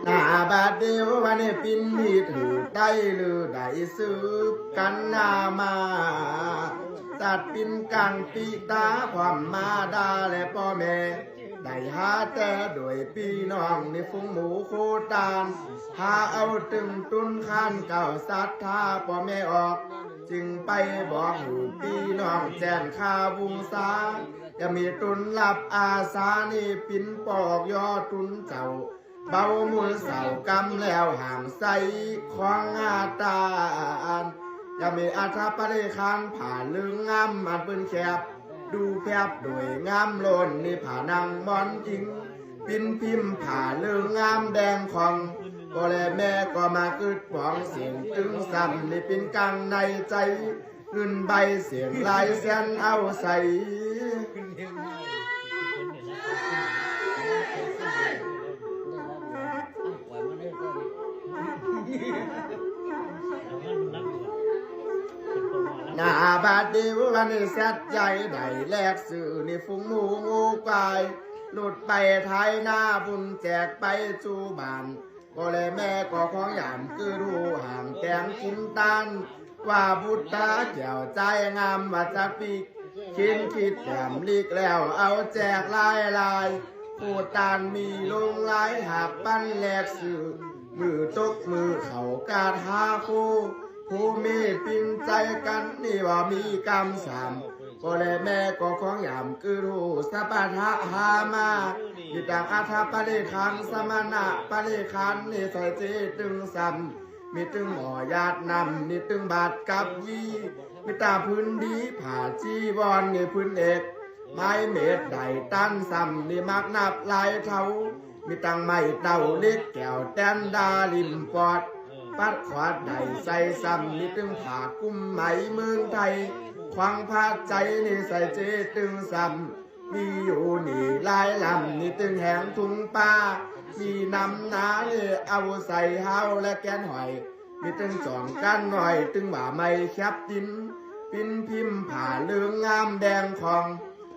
หน้าบาดเดียววันนี้ปินมีถือได้หรือได้ซื้อกันหน้ามาตัดปินกลางปีตาความมาดาและพ่อแม่ได้หาแต่โดยพี่น้องในฟุ้งหมูโคตานหาเอาตึงตุนขันเก่าศรัทธาพ่อแม่ออกจึงไปบอกหูพี่น้องแจ้งข่าววุงสาจะมีตุนรับอาสานี่ปินปอกยอตุนเจ้าเบามือเสากำแล้วห่างใสของอาตานจะมีอาทาปริคันผ่าลึงงามมันปืนแคบดูแพบโดยงามโลนนี่ผ่านังมอนจริงปินพิมพ์ผ่าลึงงามแดงของก็แลแม่ก็มาคืดปองเสียงตึงซ้ำนี่เป็นกังในใจเงินใบเสียงลายเส้นเอาใส่หน้าบาดเดียววันนี้แซดใหญ่ได้แลกสื่อนี่ฟุ้งหมูงูกายหลุดไปไทยหน้าบุญแจกไปจูบานก็เลยแม่ก็ของหยามคือรู้ห่างแกงกินตันว่าบุตรเกี่ยวใจงามมาจากปีกคิดแถมลีกแล้วเอาแจกลายผู้ตานมีลงหลายหากปั้นแลกสื่อมือตกมือเขากาดหาคู่ผู้มีปินใจกันนี่ว่ามีกรรมสามก็เลยแม่ก็ของหยามคือรู้สัพพะหามาอิตังอาทาปะเลคังสมณะปะเลคันนี่ใส่เจตึงซ้ำมีตึงหมอยาดนำมีตึงบาดกับวีมีตาพื้นดีผ่าจีวรนี่พื้นเอกไม้เม็ดใดตั้นซ้ำนี่มักนับลายเท้ามีตังไม้เต่าเล็กแก้วแตนดาลิมปอดปัดขวาดใดใส่ซ้ำนี่ตึงผ่ากุ้มไหมเมืองไทยควังพาใจนี่ใส่เจตึงซ้ำมีอยู่นี่ลายลำนี่ตึงแหงทุงป้ามีน้ำนาเลยเอาใส่เฮาและแกนหอยมีตึงจองกันหน่อยตึงบ่าไม่แคบดินปินพิมพ์ผ่าเลืองงามแดงของ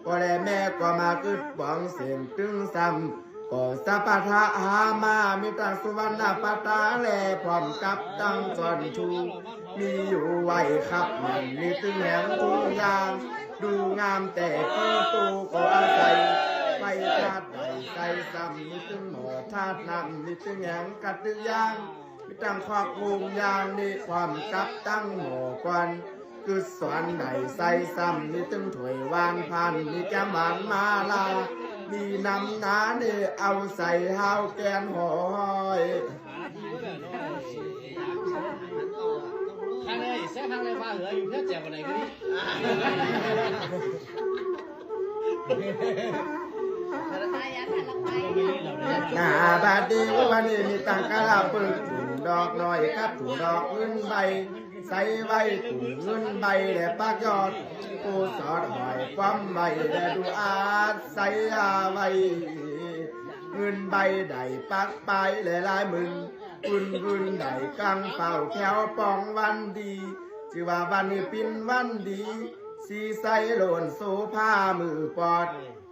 ก็แลแม่ก็มาคึดปองเสียงตึงซ้ำก็สัพพะหามามีตาสุวรรณปตาแลพร้อมกับตั้งจอนชูมีอยู่ไว้ครับมันมีตึงแหงทุกอย่างดูงามแต่ที่ตูก็อาศัยไปธาตุใดใส่ซ้ำมีตึงหมอธาตุนำมีตึงแหงกัดตึงย่างมีตั้งควักวงยางนี่ความกับตั้งหมอกวนคือสอนใดใส่ซ้ำมีตึงถวยวางพันมีแก้มหวานมาลามีน้ำน้าเนี่ยเอาใส่เฮาแกนหอยทางเลยเส้นทางเลยมาเหลืออยู่เพื่อแจกอะไรกันนี่หน้าบาดเดียววันนี้มีตังกะลาปืนถุงดอกน้อยครับถุงดอกเงินใบใส่ไว้ถุงเงินใบและปากยอดผู้สอดหอยความใบและดูอาดใส่อาไว้เงินใบใดปักไปและลายมึงวุ่นใดกังเป่าแถวปองวันดีชื่อว่าวันนี้เป็นวันดีสีใสโลนโซผ้ามือปอด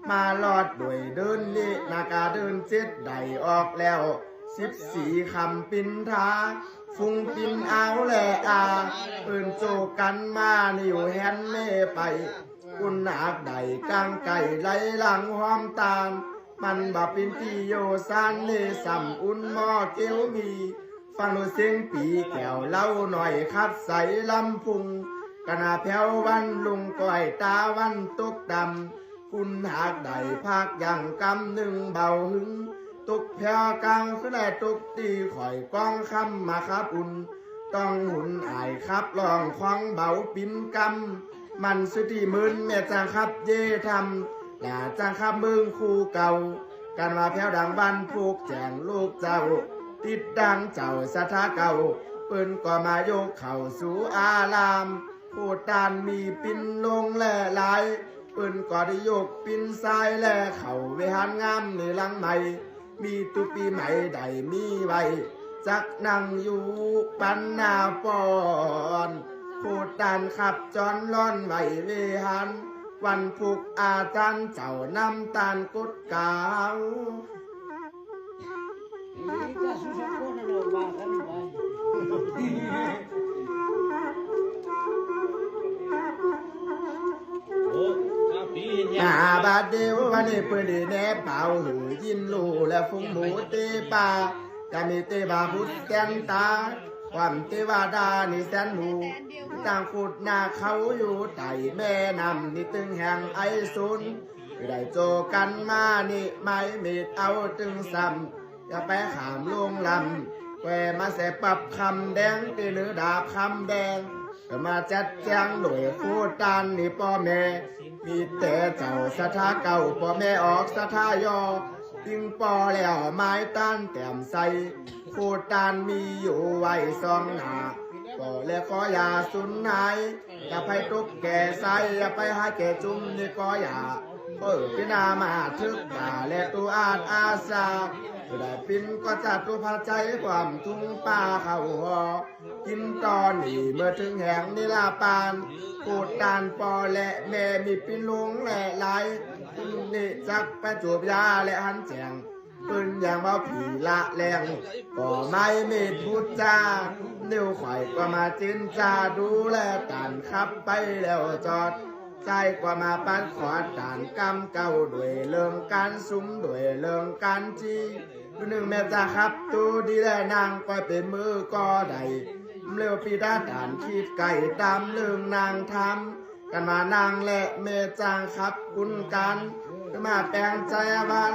มาลอดด้วยเดินเละนากาเดินเจ็ดใดออกแล้ว14คำปินทาฟุ้งปินเอาแหละปืนโจกันมานิ่วแฮนเล่ไปกุนหนักใดกลางไก่ไหลหลังหอมตามมันบ่ปินที่โยซานเลสัมอุ่นหม้อเกียวมีฟังโนเสียงปีแก้วเล่าหน่อยคัดใสลำพุงกนาแผ่ววันลุงก้อยตาวันตกดำกุนหักใดภาคยังกำหนึ่งเบาหึงตกแผ่วกลางคือได้ตกตีข่อยกองคำมาครับอุ่นต้องหุ่นอายครับลองควังเบาปินกำมันสุดที่มืนแม่จังครับเย่ทำอย่าจังครับมึงคู่เก่าการมาแผ่วดังบ้านผูกแจงลูกเจ้าติดดังเจ้าสถาเก่าปืนก็มายกเข่าสู่อารามผู้ตานมีปินลงแหล่หลายปืนก็ได้ยกปินทรายแหล่เข่าเวหันงามในหลังใหม่มีตุปีใหม่ใดมีไว้จักนั่งอยู่ปันนาปอนผู้ตานขับจอนร้อนไหวเวหันวันผูกอาจารย์เจ้าน้ำตาลกุดกาว ก็สุดๆคนเราว่ากันไปโอ้ข้าปีเห็น บาดเดียววันนี้เปิดแนบเป่าหือยินลูและฟุ้งหมูตีป่าจะมีเตบาพุทธแกนตาความเทวดานี่แสนหมูต่างขุดหน้าเขาอยู่ไต่แม่นำนี่ตึงแห่งไอซุนได้โจกันมานี่ไม่มีเอาตึงซ้ำอย่าไปขามลงลำแกมาเสปรับคำแดงตีหรือดาบคำแดงก็มาจัดแจงโดยพูดตานนี่พ่อแม่มีแต่เจ้าสถาเก่าพ่อแม่ออกสถายอติงปอแล้วไม้ต้านแต้มใสพูดตานมีอยู่ไว้สองหน้าก็เลยขออย่าสุนหายอย่าไปตุกแก่ใสอย่าไปหาแก่จุ่มนี่ก็อย่าพี่นามาทึกด่าและตัวอาสาได้ปินก็จัดตัวพาใจความทุ่งป่าเขาหอกินตอนนี้เมื่อถึงแห่งนิลาปานปูดตานปอและแม่มีปินลุงและไหลนี่จักไปจูบยาและหันแจงปืนอย่างว่าผีละแรงก็ไม่มีพูดจานิ้วข่อยก็มาจินจาดูแลกันขับไปแล้วจอดใจกว่ามาปันขอดานกำเก่าด้วยเรื่องการซุ้มด้วยเรื่องการจีหนึ่งแม่จะขับตูดีแลนางก็เป็นมือก็ได้เร็วปีดาด่านขีดไก่ตามเรื่องนางทำกันมานางและเมจางขับคุณกันมาแปลงใจบ้าน